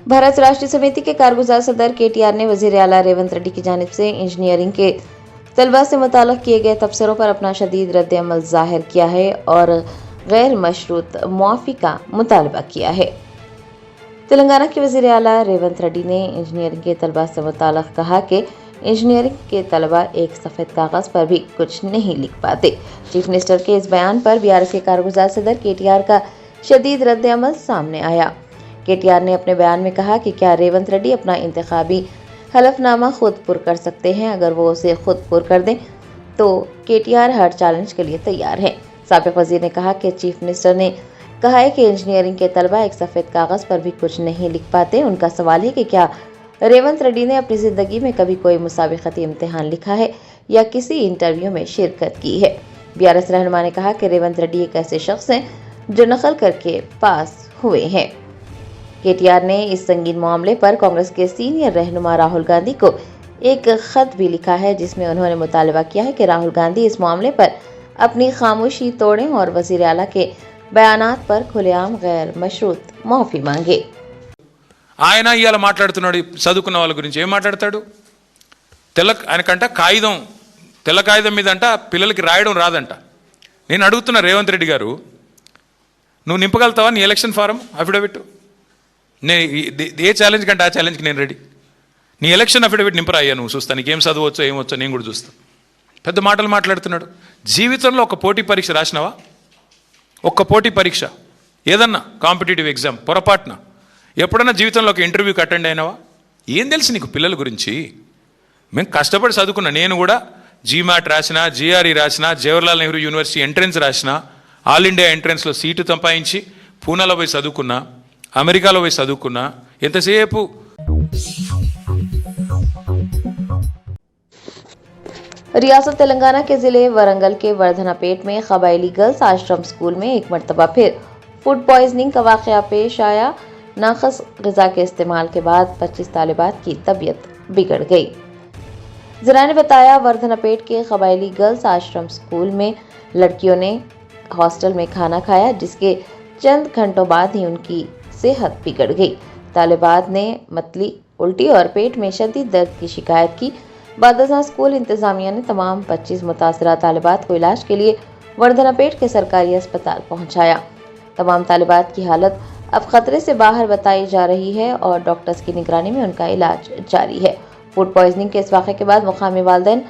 भारत राष्ट्रीय समिति के कारगुजार सदर केटीआर ने वजीर आला रेवंत रेड्डी की जानिब से इंजीनियरिंग के तलबा से मुताल्लिक़ किए गए तबसरों पर अपना शदीद रद्द-ए-अमल ज़ाहिर किया है और गैर मशरूत मुआफ़ी का मुतालबा किया है। तेलंगाना के वज़ीर आला रेवंत रेड्डी ने इंजीनियरिंग के तलबा से मुताल्लिक़ कहा कि इंजीनियरिंग के तलबा एक सफ़ेद कागज़ पर भी कुछ नहीं लिख पाते। चीफ मिनिस्टर के इस बयान पर बीआरएस के कारगुजार सदर केटीआर का शदीद रद्द-ए-अमल सामने आया। केटीआर ने अपने बयान में कहा कि क्या रेवंत रेड्डी अपना इंतखाबी हलफनामा खुद पुर कर सकते हैं? अगर वो उसे खुद पुर कर दें तो केटीआर हर चैलेंज के लिए तैयार है। साबिक़ वज़ीर ने कहा कि चीफ मिनिस्टर ने कहा है कि इंजीनियरिंग के तलबा एक सफ़ेद कागज़ पर भी कुछ नहीं लिख पाते। उनका सवाल है कि क्या रेवंत रेड्डी ने अपनी ज़िंदगी में कभी कोई मुसाबिक़ती इम्तिहान लिखा है या किसी इंटरव्यू में शिरकत की है। बीआरएस रहनुमा ने कहा कि रेवंत रेड्डी एक ऐसे शख्स हैं जो नकल करके पास हुए हैं। केटीआर ने इस संगीन मामले पर कांग्रेस के सीनियर रहनुमा राहुल गांधी को एक खत भी लिखा है, जिसमें उन्होंने मुतालबा किया है कि राहुल गांधी इस मामले पर अपनी खामोशी तोड़ें और वज़ीर आला के बयानात पर खुलेआम गैर मशरूत माफ़ी मांगे। ఆయన ఇవాళ మాట్లాడుతున్నాడు చదువుకున్న వాళ్ళ గురించి ఏం మాట్లాడతాడు? ఆయనకంట తెల్ల కాగితం మీద అంట పిల్లలకి రాయడం రాదంట. నేను అడుగుతున్నా రేవంత్ రెడ్డి గారు, నువ్వు నింపగలుగుతావా నీ ఎలక్షన్ ఫారం అఫిడవిట్? ఏ ఛాలెంజ్ కంటే ఆ ఛాలెంజ్కి నేను రెడీ. నీ ఎలక్షన్ అఫిడవిట్ నింపరా అయ్యా, నువ్వు చూస్తా నీకేం చదవచ్చో ఏమొచ్చో నేను కూడా చూస్తాను. పెద్ద మాటలు మాట్లాడుతున్నాడు. జీవితంలో ఒక పోటీ పరీక్ష రాసినావా? ఒక్క పోటీ పరీక్ష ఏదన్నా కాంపిటేటివ్ ఎగ్జామ్ పొరపాటున ఎప్పుడన్నా జీవితంలో ఒక ఇంటర్వ్యూకి అటెండ్ అయినావా? ఏం తెలుసు నీకు పిల్లల గురించి? మేము కష్టపడి చదువుకున్నా. నేను కూడా జీమాట్ రాసిన, జిఆర్ఈ రాసిన, జవహర్లాల్ నెహ్రూ యూనివర్సిటీ ఎంట్రన్స్ రాసిన, ఆల్ ఇండియా ఎంట్రన్స్లో సీటు సంపాదించి పూనాలో పోయి చదువుకున్నా, అమెరికాలో పోయి చదువుకున్నా. ఎంతసేపు रियासत तेलंगाना के जिले वरंगल के वर्धनापेट में कबायली गर्ल्स आश्रम स्कूल में एक मरतबा फिर फूड पॉइजनिंग का वाक़या पेश आया। नाक़िस ग़िज़ा के इस्तेमाल के बाद 25 तालिबात की तबीयत बिगड़ गई। ज़रा ने बताया, वर्धनापेट के कबायली गर्ल्स आश्रम स्कूल में लड़कियों ने हॉस्टल में खाना खाया, जिसके चंद घंटों बाद ही उनकी सेहत बिगड़ गई। तालिबात ने मतली, उल्टी और पेट में शदीद दर्द की शिकायत की। बादशाह स्कूल इंतजामिया ने तमाम 25 मुतासरा तालिबात को इलाज के लिए वर्धनापेट के सरकारी अस्पताल पहुंचाया। तमाम तालिबात की हालत अब खतरे से बाहर बताई जा रही है और डॉक्टर्स की निगरानी में उनका इलाज जारी है। फूड पॉइजनिंग के इस वाक़े के बाद मुक़ामी वालिदैन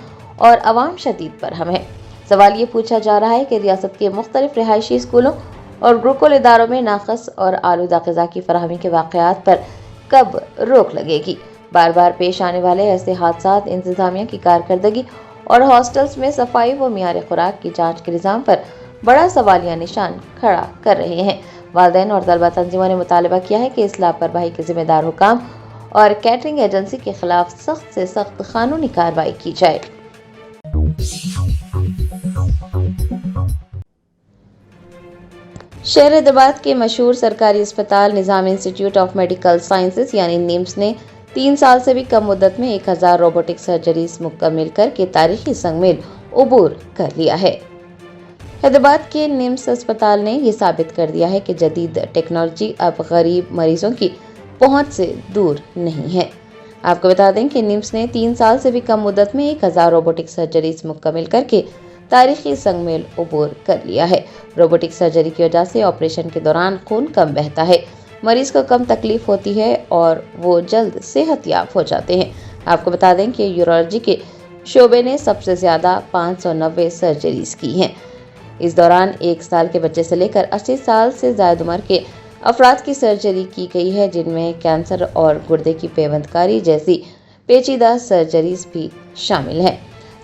और अवाम शदीद बरहम है। सवाल ये पूछा जा रहा है कि रियासत के मुख्तलिफ रिहायशी स्कूलों और गुरुकुल इदारों में नाक़िस और आलूदा ग़िज़ा की फराहमी के वाक़यात पर कब रोक लगेगी? बार बार पेश आने वाले ऐसे हादसात इंतजामिया की कारकर्दगी और हॉस्टल्स में सफाई व मियार खुराक की जांच के निज़ाम पर बड़ा सवालिया निशान खड़ा कर रहे हैं। वालिदैन और तलबा तंजीमों ने मुतालबा किया है कि इस लापरवाही के जिम्मेदार हुकाम और कैटरिंग एजेंसी के खिलाफ सख्त से सख्त कानूनी कार्रवाई की जाए। शहर हैदराबाद के मशहूर सरकारी अस्पताल निज़ाम इंस्टीट्यूट ऑफ मेडिकल साइंसेज यानी निम्स ने 3 साल से भी कम मुद्दत में 1000 रोबोटिक सर्जरीज मुकम्मिल करके तारीखी संगमेल उबूर कर लिया है। हैदराबाद के निम्स अस्पताल ने यह साबित कर दिया है कि जदीद टेक्नोलॉजी अब गरीब मरीजों की पहुंच से दूर नहीं है। आपको बता दें कि निम्स ने 3 साल से भी कम मुद्दत में 1000 रोबोटिक सर्जरीज मुकम्मिल करके तारीखी संगमेल उबूर कर लिया है। रोबोटिक सर्जरी की वजह से ऑपरेशन के दौरान खून कम बहता है, मरीज को कम तकलीफ होती है और वो जल्द सेहतयाब हो जाते हैं। आपको बता दें कि यूरोलॉजी के शोबे ने सबसे ज़्यादा 590 सर्जरीज की हैं। इस दौरान 1 साल के बच्चे से लेकर 80 साल से ज़्यादा उम्र के अफराद की सर्जरी की गई है, जिनमें कैंसर और गुर्दे की पेवंदकारी जैसी पेचीदा सर्जरीज भी शामिल हैं।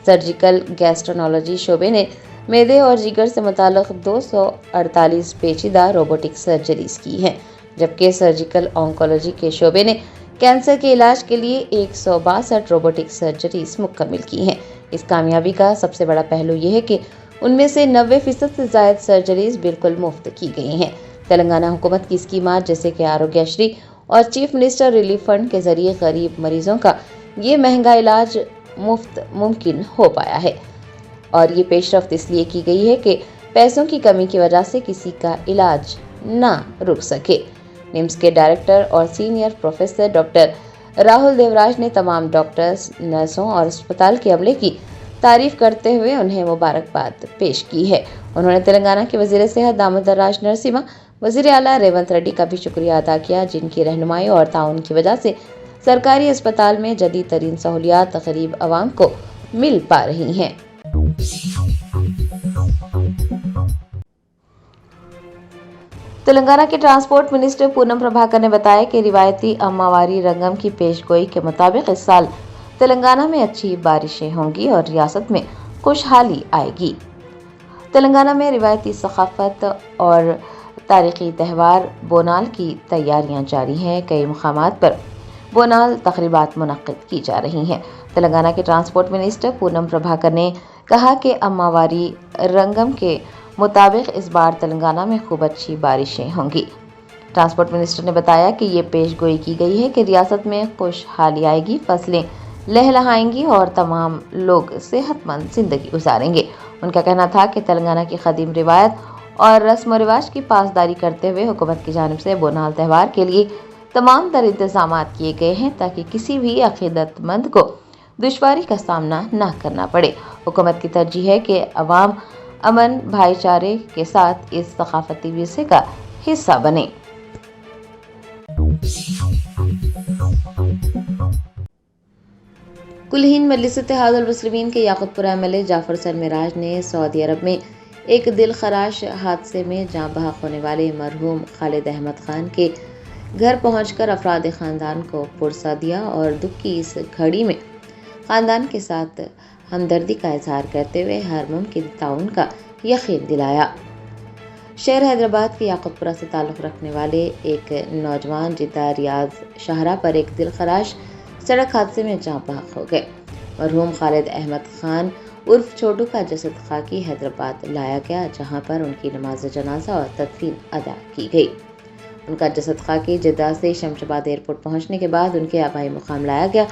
सर्जिकल गैस्ट्रोनोलॉजी शोबे ने मैदे और जिगर से मुताल्लिक़ 248 पेचीदा रोबोटिक सर्जरीज की हैं, जबकि सर्जिकल ऑन्कोलॉजी के शोबे ने कैंसर के इलाज के लिए 162 रोबोटिक सर्जरीज मुकम्मिल की हैं। इस कामयाबी का सबसे बड़ा पहलू यह है कि उनमें से 90% से ज़ायद सर्जरीज बिल्कुल मुफ्त की गई हैं। तेलंगाना हुकूमत की स्कीमात जैसे कि आरोग्यश्री और चीफ मिनिस्टर रिलीफ फंड के जरिए गरीब मरीजों का ये महंगा इलाज मुफ्त मुमकिन हो पाया है और ये पेशरफ्त इसलिए की गई है कि पैसों की कमी की वजह से किसी का इलाज ना रुक सके। निम्स के डायरेक्टर और senior professor doctor Rahul Devraj ने तमाम डॉक्टर्स, नर्सों और अस्पताल के अमले की तारीफ करते हुए उन्हें मुबारकबाद पेश की है। उन्होंने तेलंगाना के वजीर सेहत दामोदर राज नरसिम्हा, वजीर आला रेवंत रेड्डी का भी शुक्रिया अदा किया, जिनकी रहनुमाई और ताउन की वजह से सरकारी अस्पताल में जदीद तरीन सहूलियात गरीब आवाम को मिल पा रही हैं। तेलंगाना के ट्रांसपोर्ट मिनिस्टर पूनम प्रभाकर ने बताया कि रिवायती अम्मावारी रंगम की पेशगोई के मुताबिक इस साल तेलंगाना में अच्छी बारिशें होंगी और रियासत में खुशहाली आएगी। तेलंगाना में रिवायती सकाफत और तारीखी त्यौहार बोनाल की तैयारियां जारी हैं। कई मुकामात पर बोनाल तकरीबात मुनक्किद की जा रही हैं। तेलंगाना के ट्रांसपोर्ट मिनिस्टर पूनम प्रभाकर ने कहा कि अम्मावारी रंगम के मुताबिक इस बार तेलंगाना में खूब अच्छी बारिशें होंगी। ट्रांसपोर्ट मिनिस्टर ने बताया कि ये पेशगोई की गई है कि रियासत में खुशहाली आएगी, फसलें लहलहाएंगी और तमाम लोग सेहतमंद जिंदगी गुजारेंगे। उनका कहना था कि तेलंगाना की कदीम रिवायत और रस्म व रिवाज की पासदारी करते हुए हुकूमत की जानिब से बोनाल त्यौहार के लिए तमाम तर इंतजाम किए गए हैं ताकि किसी भी अकीदतमंद को दुश्वारी का सामना न करना पड़े। हुकूमत की तरजीह है कि अवाम अमन भाईचारे के साथ इस सकाफती विरसे का हिस्सा बने। कुलहीन मजलिस इत्तेहादुल मुस्लिमीन के याकूतपुरा एमएलए जाफर सरमेराज ने सऊदी अरब में एक दिलखराश हादसे में जाँ बहक होने वाले मरहूम खालिद अहमद खान के घर पहुंचकर अफराद खानदान को पुरसा दिया और दुख की इस घड़ी में खानदान के साथ हमदर्दी का इजहार करते हुए हर मुमकिन ताउन का यकीन दिलाया। शहर हैदराबाद के याकूतपुरा से ताल्लुक़ रखने वाले एक नौजवान जिद्दा रियाज शाहरा पर एक दिलखराश सड़क हादसे में जाँ बहक हो गए। मरहूम खालिद अहमद खान उर्फ छोटू का जसद खाकी हैदराबाद लाया गया, जहां पर उनकी नमाज जनाजा और तदफीन अदा की गई। उनका जसद खाकी जिद्दा से शमशाबाद एयरपोर्ट पहुंचने के बाद उनके आबाई मुकाम लाया गया,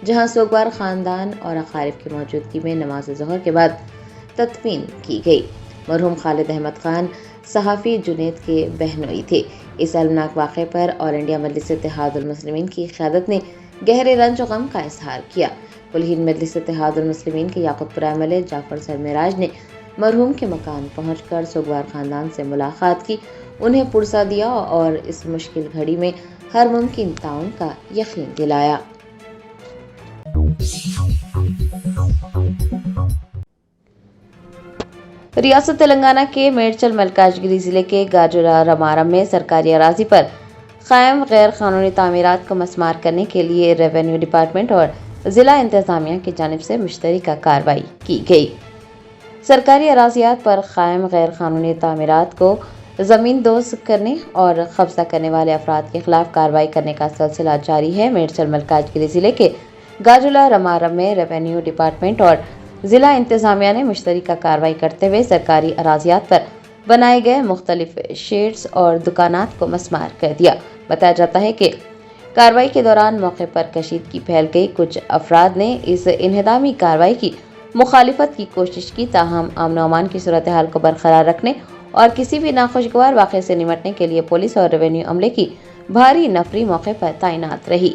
जहां सोगवार खानदान और अकारिब की मौजूदगी में नमाज ज़ोहर के बाद तदफीन की गई। मरहूम खालिद अहमद खान सहाफ़ी जुनेद के बहनोई थे। इस अलमनाक वाक़े पर ऑल इंडिया मजलिस इत्तेहादुल मुस्लिमीन की क़यादत ने गहरे रंज और गम का इजहार किया। कुलहीन मजलिस इत्तेहादुल मुस्लिमीन के याकूतपुरा एमएलए जाफर सरमेराज ने मरहूम के मकान पहुंचकर सोगवार खानदान से मुलाकात की, उन्हें पुरसा दिया और इस मुश्किल घड़ी में हर मुमकिन ताउन का यकीन दिलाया। रियासत तेलंगाना के मेडचल मल्काजगिरी जिले के गाजुला रमारम में सरकारी अराजी पर कायम गैर कानूनी तामीरात को मस्मार करने के लिए रेवेन्यू डिपार्टमेंट और जिला इंतजामिया की जानिब से मुश्तरका कार्रवाई की गई। सरकारी अराजियात पर कायम गैर कानूनी तामीरात को ज़मीन दोज़ करने और कब्जा करने वाले अफराद के खिलाफ कार्रवाई करने का सिलसिला जारी है। मेडचल मल्काजगिरी जिले के गाजुला रमारम में रेवेन्यू डिपार्टमेंट और जिला इंतजामिया ने मुश्तरका कार्रवाई करते हुए सरकारी अराजियात पर बनाए गए मुख्तलिफ शेड्स और दुकानात को मस्मार कर दिया। बताया जाता है कि कार्रवाई के दौरान मौके पर कशीदगी फैल गई। कुछ अफराद ने इस इन्हदामी कार्रवाई की मुखालिफत की कोशिश की, ताहम अमन और अमान की सूरत हाल को बरकरार रखने और किसी भी नाखुशगवार वाक़े से निपटने के लिए पुलिस और रेवेन्यू अमले की भारी नफरी मौके पर तैनात रही।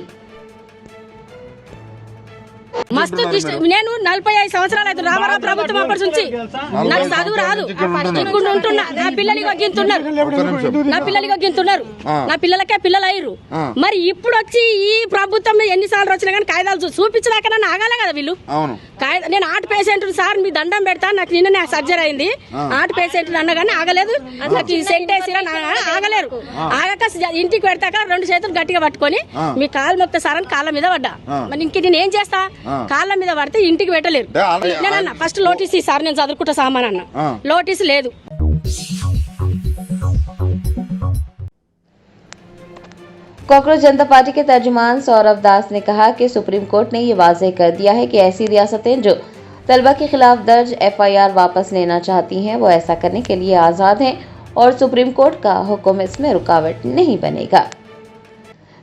మస్తు నేను 45 సంవత్సరాలు అయితే రామారావు ప్రభుత్వం అప్పటి నుంచి నాకు చదువు రాదు, ఇక్కడ ఉంటున్నా. నా పిల్లలకి గింతున్నారు, నా పిల్లలకే పిల్లలు అయ్యారు. మరి ఇప్పుడు వచ్చి ఈ ప్రభుత్వం ఎన్నిసార్లు వచ్చినా కానీ కాయిదాలు చూపించలేక నన్ను ఆగాలే కదా వీళ్ళు. నేను హార్ట్ పేషెంట్ సార్ మీ దండం పెడతా, నాకు నిన్న సర్జరీ అయింది, హార్ట్ పేషెంట్ అన్నగానే ఆగలేదు, నాకు సెంటేసి ఆగలేరు. ఆగక ఇంటికి పెడతాక 2 చేతులు గట్టిగా పట్టుకొని మీ కాలు మొక్త సార్ అని కాళ్ళ మీద పడ్డా. మరి ఇంక నేను ఏం చేస్తా, కాళ్ళ మీద పడితే ఇంటికి పెట్టలేరు. నేనన్నా ఫస్ట్ నోటీస్ సార్ నేను చదువుకుంటా సామాన్ అన్న, నోటీస్ లేదు. कांग्रेस जनता पार्टी के तर्जुमान सौरभ दास ने कहा कि सुप्रीम कोर्ट ने ये वाज़ेह कर दिया है कि ऐसी रियासतें जो तलबा के खिलाफ दर्ज FIR वापस लेना चाहती हैं वो ऐसा करने के लिए आज़ाद हैं और सुप्रीम कोर्ट का हुक्म इसमें रुकावट नहीं बनेगा।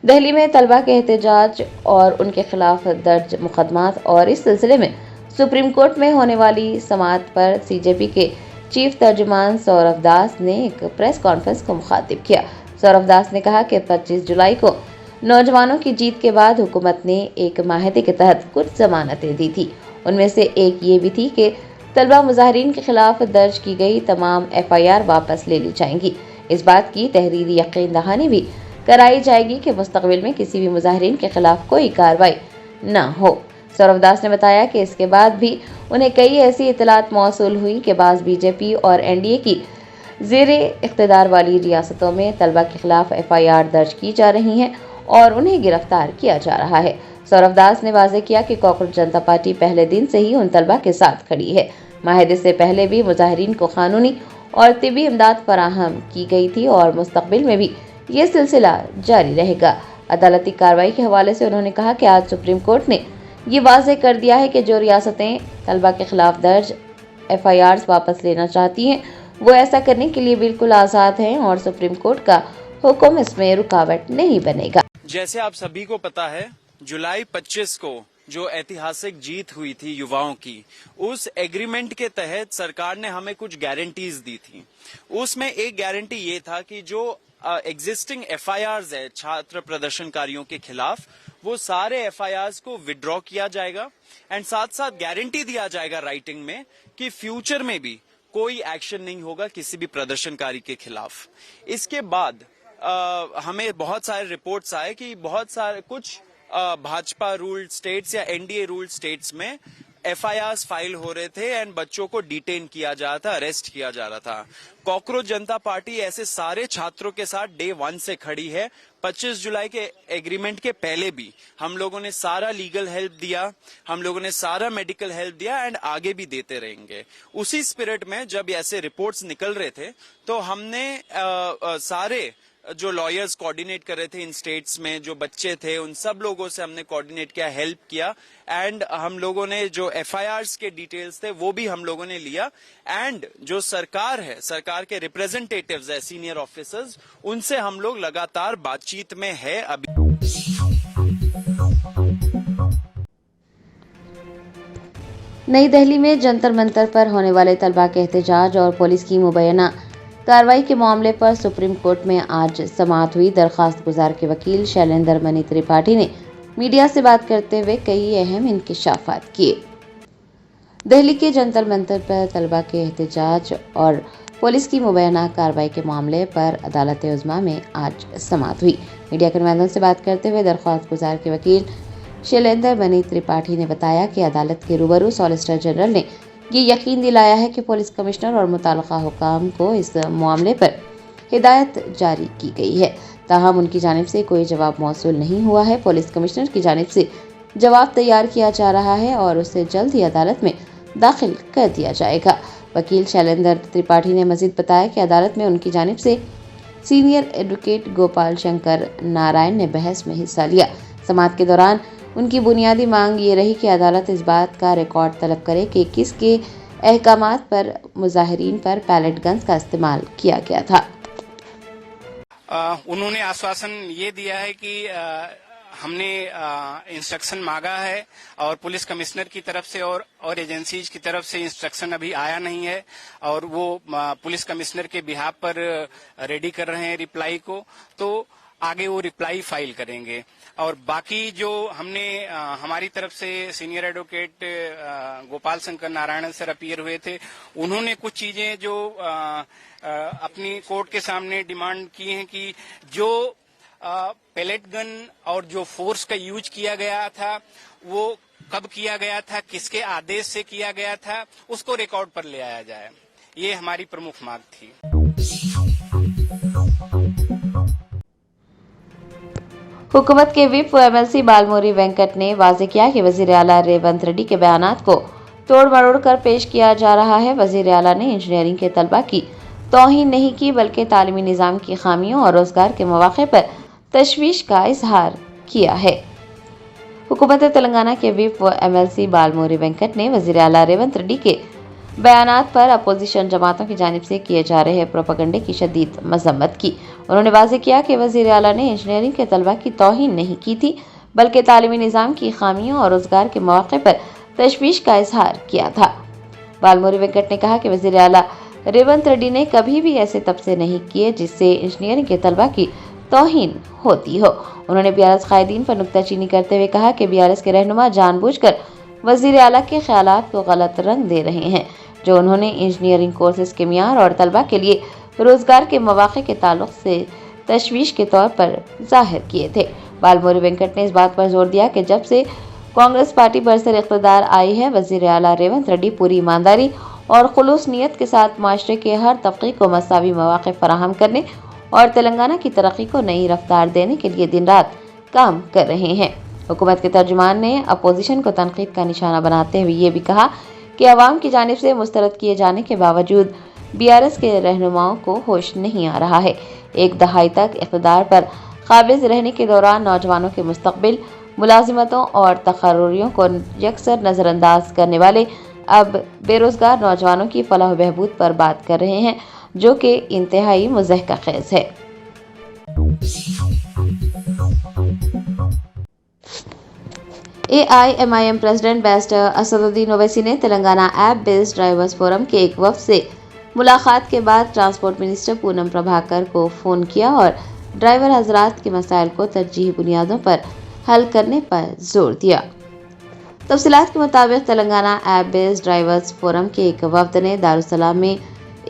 दिल्ली में तलबा के एहतजाज और उनके खिलाफ दर्ज मुकदमात और इस सिलसिले में सुप्रीम कोर्ट में होने वाली समाअत पर CJP के चीफ तर्जुमान सौरभ दास ने एक प्रेस कॉन्फ्रेंस को मुखातिब किया। सौरभ दास ने कहा कि 25 जुलाई को नौजवानों की जीत के बाद हुकूमत ने एक माहिदे के तहत कुछ जमानतें दी थी। उनमें से एक ये भी थी कि तलबा मुजाहिरीन के खिलाफ दर्ज की गई तमाम FIR वापस ले ली जाएंगी। इस बात की तहरीरी यकीन दहानी भी कराई जाएगी कि मुस्तकबिल में किसी भी मुजाहिरीन के खिलाफ कोई कार्रवाई न हो। सौरभ दास ने बताया कि इसके बाद भी उन्हें कई ऐसी इतलात मौसूल हुई कि बाज़ BJP और NDA की ज़ेरे इख्तिदार वाली रियासतों में तलबा के खिलाफ FIR दर्ज की जा रही हैं और उन्हें गिरफ्तार किया जा रहा है। सौरभ दास ने वाज़ेह किया कि कॉकरोच जनता पार्टी पहले दिन से ही उन तलबा के साथ खड़ी है। माहिदे से पहले भी मुजाहिरीन को कानूनी और तिबी इमदाद फराहम की गई थी और मुस्तकबिल में भी ये सिलसिला जारी रहेगा। अदालती कार्रवाई के हवाले से उन्होंने कहा कि आज सुप्रीम कोर्ट ने ये वाज़ेह कर दिया है कि जो रियासतें तलबा के खिलाफ दर्ज FIRs वापस लेना चाहती हैं वो ऐसा करने के लिए बिल्कुल आज़ाद हैं और सुप्रीम कोर्ट का हुक्म इसमें रुकावट नहीं बनेगा। जैसे आप सभी को पता है, जुलाई 25 को जो ऐतिहासिक जीत हुई थी युवाओं की, उस एग्रीमेंट के तहत सरकार ने हमें कुछ गारंटीज दी थी। उसमें एक गारंटी ये था कि जो एग्जिस्टिंग FIRs है छात्र प्रदर्शनकारियों के खिलाफ, वो सारे FIRs को विड्रॉ किया जाएगा एंड साथ साथ गारंटी दिया जाएगा राइटिंग में कि फ्यूचर में भी कोई एक्शन नहीं होगा किसी भी प्रदर्शनकारी के खिलाफ। इसके बाद हमें बहुत सारे रिपोर्ट्स आए कि बहुत सारे कुछ भाजपा रूल्ड स्टेट्स या NDA रूल्ड स्टेट्स में FIRs फाइल हो रहे थे एंड बच्चों को डिटेन किया जा रहा था, अरेस्ट किया जा रहा था। कॉकरोच जनता पार्टी ऐसे सारे छात्रों के साथ डे 1 से खड़ी है। 25 जुलाई के एग्रीमेंट के पहले भी हम लोगों ने सारा लीगल हेल्प दिया, हम लोगों ने सारा मेडिकल हेल्प दिया एंड आगे भी देते रहेंगे। उसी स्पिरिट में जब ऐसे रिपोर्ट्स निकल रहे थे तो हमने सारे जो लॉयर्स कोऑर्डिनेट कर रहे थे इन स्टेट्स में, जो बच्चे थे, उन सब लोगों से हमने कोऑर्डिनेट किया, हेल्प किया एंड हम लोगों ने जो FIRs के डिटेल्स थे वो भी हम लोगों ने लिया एंड जो सरकार है, सरकार के रिप्रेजेंटेटिव्स है, सीनियर ऑफिसर्स, उनसे हम लोग लगातार बातचीत में है अभी। नई दिल्ली में जंतर मंतर पर होने वाले तलबा के एहतजाज और पुलिस की मुबैना कार्रवाई के मामले पर सुप्रीम कोर्ट में आज समाअत हुई। दरख्वास्त गुजार के वकील शैलेंद्र मणि त्रिपाठी ने मीडिया से बात करते हुए कई अहम इंकिशाफात किए। दिल्ली के जंतर मंतर पर तलबा के एहतजाज और पुलिस की मुबैना कार्रवाई के मामले पर अदालत उज़्मा में आज समाअत हुई। मीडिया के नुमाइंदों से बात करते हुए दरख्वास्त गुजार के वकील शैलेंद्र मणि त्रिपाठी ने बताया कि अदालत के रूबरू सॉलिसिटर जनरल ने ये यकीन दिलाया है कि पुलिस कमिश्नर और मुताल्लिका हुकाम को इस मामले पर हिदायत जारी की गई है। ताहम उनकी जानिब से कोई जवाब मौसूल नहीं हुआ है। पुलिस कमिश्नर की जानिब से जवाब तैयार किया जा रहा है और उसे जल्द ही अदालत में दाखिल कर दिया जाएगा। वकील शैलेंद्र त्रिपाठी ने मजीद बताया कि अदालत में उनकी जानिब से सीनियर एडवोकेट गोपाल शंकर नारायण ने बहस में हिस्सा लिया। समाअत के दौरान उनकी बुनियादी मांग ये रही कि अदालत इस बात का रिकॉर्ड तलब करे कि किसके अहकामात पर मुजाहिरीन पर पैलेट गन्स का इस्तेमाल किया गया था। उन्होंने आश्वासन ये दिया है कि हमने इंस्ट्रक्शन मांगा है और पुलिस कमिश्नर की तरफ से और एजेंसीज की तरफ से इंस्ट्रक्शन अभी आया नहीं है और वो पुलिस कमिश्नर के बिहाफ पर रेडी कर रहे हैं रिप्लाई को, तो आगे वो रिप्लाई फाइल करेंगे। और बाकी जो हमने हमारी तरफ से senior advocate Gopal Shankar Narayan sir appear हुए थे, उन्होंने कुछ चीजें जो अपनी कोर्ट के सामने डिमांड की हैं कि जो पैलेट गन और जो फोर्स का यूज किया गया था वो कब किया गया था, किसके आदेश से किया गया था, उसको रिकॉर्ड पर ले आया जाए। ये हमारी प्रमुख मांग थी। हुकूमत के विप MLC बालमोरी वेंकट ने वाज़ेह किया कि वज़ीर आला रेवंत रेड्डी के बयानात को तोड़ मरोड़ कर पेश किया जा रहा है। वज़ीर आला ने इंजीनियरिंग के तलबा की तौहीन नहीं की बल्कि तालीमी निज़ाम की खामियों और रोजगार के मौक़े पर तशवीश का इजहार किया है। हुकूमत तेलंगाना के विप MLC बालमोरी वेंकट ने वज़ीर आला रेवंत रेड्डी के बयानात पर अपोजिशन जमातों की जानिब से किए जा रहे प्रोपेगेंडे की शदीद मजम्मत की। उन्होंने वाज़ेह किया कि वज़ीर आला ने इंजीनियरिंग के तलबा की तौहीन नहीं की थी बल्कि तालीमी निज़ाम की खामियों और रोजगार के मौक़े पर तशवीश का इजहार किया था। बालमोरी वेंकट ने कहा कि वज़ीर आला रेवंत रेड्डी ने कभी भी ऐसे तबसे नहीं किए जिससे इंजीनियरिंग के तलबा की तौहीन होती हो। उन्होंने बीआरएस कायदीन पर नुक्ताचीनी करते हुए कहा कि बीआरएस के रहनुमा जानबूझकर वजीर आला के ख्यालात को गलत रंग दे रहे हैं, जो उन्होंने इंजीनियरिंग कोर्सेज के मियार और तलबा के लिए रोजगार के मौके के ताल्लुक से तशवीश के तौर पर जाहिर किए थे। बालमुरली वेंकट ने इस बात पर जोर दिया कि जब से कांग्रेस पार्टी बरसर इख्तिदार आई है, वजीर आला रेवंत रेड्डी पूरी ईमानदारी और खुलूस नियत के साथ माशरे के हर तबके को मसावी मौके फराहम करने और तेलंगाना की तरक्की को नई रफ्तार देने के लिए दिन रात काम कर रहे हैं। हुकूमत के तर्जुमान ने अपोजिशन को तनकीद का निशाना बनाते हुए ये भी कहा कि अवाम की जानिब से मुस्तरद किए जाने के बावजूद बीआरएस के रहनुमाओं को होश नहीं आ रहा है। एक दहाई तक इक़्तिदार पर काबिज रहने के दौरान नौजवानों के मुस्तकबिल, मुलाजिमतों और तकर्रुरियों को यकसर नज़रअंदाज करने वाले अब बेरोजगार नौजवानों की फलाह बहबूद पर बात कर रहे हैं, जो कि इंतहाई मुज़हका खेज है। AIMIM president barrister Asaduddin Owaisi ने Telangana app based drivers forum के एक वफ़द से मुलाकात के बाद ट्रांसपोर्ट मिनिस्टर पूनम प्रभाकर को फ़ोन किया और ड्राइवर हजरात के मसाइल को तरजीही बुनियादों पर हल करने पर जोर दिया। तफसीलात के मुताबिक Telangana app based drivers forum के एक वफ़द ने दारुसलाम में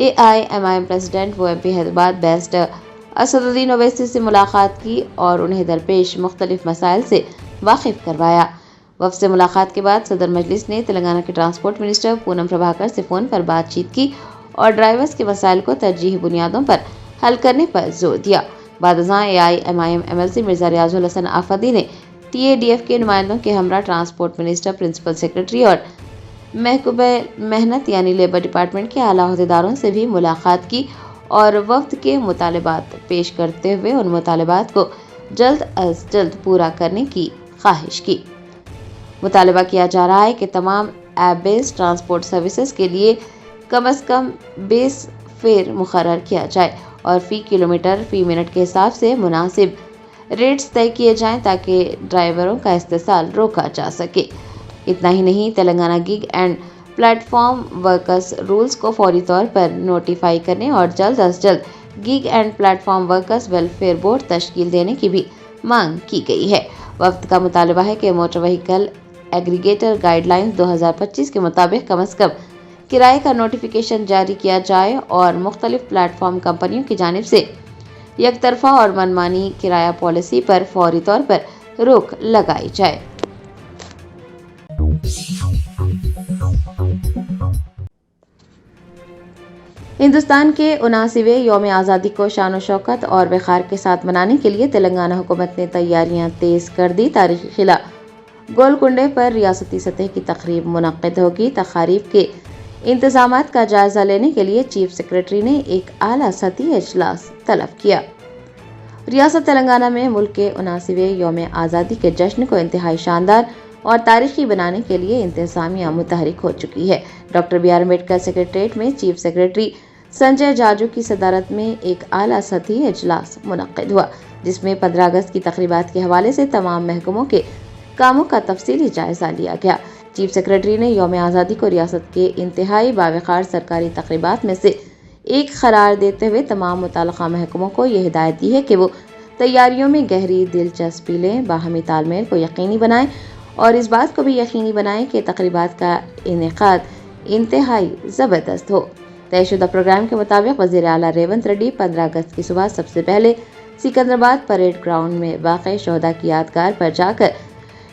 AIMIM प्रेसिडेंट व MP हैदराबाद बैरिस्टर असदुद्दीन ओवैसी से मुलाकात की और उन्हें दरपेश मुख्तलिफ मसाइल से वाकिफ करवाया। वफ़द से मुलाकात के बाद सदर मजलिस ने तेलंगाना के ट्रांसपोर्ट मिनिस्टर पूनम प्रभाकर से फ़ोन पर बातचीत की और ड्राइवर्स के मसाइल को तरजीही बुनियादों पर हल करने पर जोर दिया। बादशाह AIMIM MLC मिर्ज़ा रियाजुल हसन आफदी ने TADF के नुमाइंदों के हमरा ट्रांसपोर्ट मिनिस्टर, प्रिंसिपल सेक्रेटरी और महकूबे मेहनत यानी लेबर डिपार्टमेंट के आला अहदेदारों से भी मुलाकात की और वफ़द के मुतालबात पेश करते हुए उन मुतालबात को जल्द अज जल्द पूरा करने की ख्वाहिश की। मुतालबा किया जा रहा है कि तमाम ऐप बेस्ड ट्रांसपोर्ट सर्विसेज के लिए कम अज़ कम बेस फेयर मुकर्रर किया जाए और फ़ी किलोमीटर फ़ी मिनट के हिसाब से मुनासिब रेट्स तय किए जाएं ताकि ड्राइवरों का इस्तेसाल रोका जा सके। इतना ही नहीं, Telangana gig and platform workers rules को फौरी तौर पर नोटिफाई करने और जल्द अज जल्द gig and platform workers welfare board तश्कील देने की भी मांग की गई है। वफ़द का मुतालबा है कि मोटर व्हीकल एग्रीगेटर गाइडलाइंस 2025 के मुताबिक कम अज़ कम किराए का नोटिफिकेशन जारी किया जाए और मुख्तलिफ प्लेटफॉर्म कंपनियों की जानिब से यकतरफा और मनमानी किराया पॉलिसी पर फौरी तौर पर रोक लगाई जाए। हिंदुस्तान के 79वें यौम आज़ादी को शान व शौकत और वक़ार के साथ मनाने के लिए तेलंगाना हुकूमत ने तैयारियां तेज़ कर दी। तारीखी किला गोलकुंडे पर रियासती सतह की तकरीब मुनक़्क़िद होगी। तक़ारीब के इंतज़ामात का जायज़ा लेने के लिए चीफ सेक्रेटरी ने एक आला सतही इजलास तलब किया। रियासत तेलंगाना में मुल्क के 79वें यौम आज़ादी के जश्न को इंतहाई शानदार और तारीखी बनाने के लिए इंतज़ामिया मुतहरिक हो चुकी है। डॉक्टर BR अम्बेडकर सेक्रेटरीट में चीफ सेक्रेटरी संजय जाजू की सदारत में एक आला सतही इजलास मुनक़्क़िद हुआ, जिसमें 15 अगस्त की तक़रीबात के हवाले से तमाम महकमों के कामों का तफसीली जायज़ा लिया गया। चीफ सेक्रेटरी ने यौम आज़ादी को रियासत के इंतहाई बावक़ार सरकारी तक़रीबात में से एक करार देते हुए तमाम मुतल्लिक़ा महकमों को यह हिदायत दी है कि वो तैयारियों में गहरी दिलचस्पी लें, बाहमी तालमेल को यकीनी बनाएं और इस बात को भी यकीनी बनाएं कि तक़रीबात का इनेकाद इंतहाई ज़बरदस्त हो। तयशुदा प्रोग्राम के मुताबिक वज़ीर आला रेवंत रेड्डी 15 अगस्त की सुबह सबसे पहले सिकंदराबाद परेड ग्राउंड में वाक़ शहदा की यादगार पर जाकर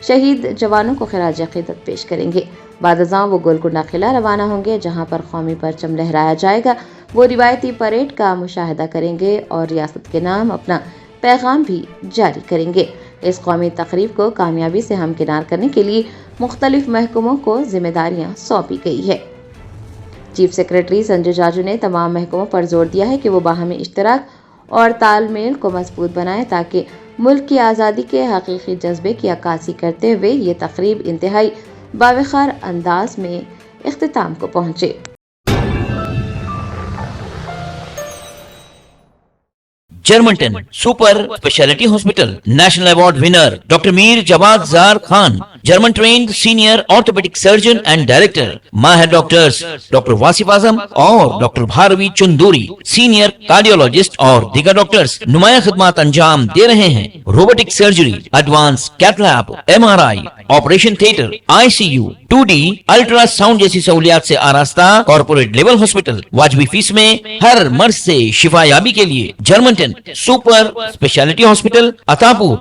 शहीद जवानों को खिराज अक़ीदत पेश करेंगे। बाद अज़ां वो गोलकुंडा किला रवाना होंगे, जहां पर कौमी परचम लहराया जाएगा। वो रिवायती परेड का मुशाहिदा करेंगे और रियासत के नाम अपना पैगाम भी जारी करेंगे। इस कौमी तकरीब को कामयाबी से हमकिनार करने के लिए मुख्तलिफ महकमों को जिम्मेदारियां सौंपी गई है। चीफ सेक्रेटरी संजय जाजू ने तमाम महकमों पर जोर दिया है कि वो बाहमी इश्तराक और तालमेल को मजबूत बनाएं ताकि मुल्क की आज़ादी के हकीकी जज्बे की अक्कासी करते हुए ये तकरीब इंतहाई बावक़ार अंदाज में इख्तिताम को पहुँचे। Germanten super speciality hospital national award winner doctor Mir Jawad Zar Khan German trained senior orthopedic surgeon and director, Mahir doctors Dr. Wasif Azam और Dr. Bharvi Chunduri, senior cardiologist और दीगर डॉक्टर्स नुमाया खिदमत अंजाम दे रहे हैं। Robotic surgery, advance cath lab, MRI, operation theatre, ICU, 2D ultrasound जैसी सहूलियात से आरास्ता कॉर्पोरेट लेवल हॉस्पिटल। वाजबी फीस में हर मर्ज से शिफायाबी के लिए German 10 super speciality hospital, Attapur,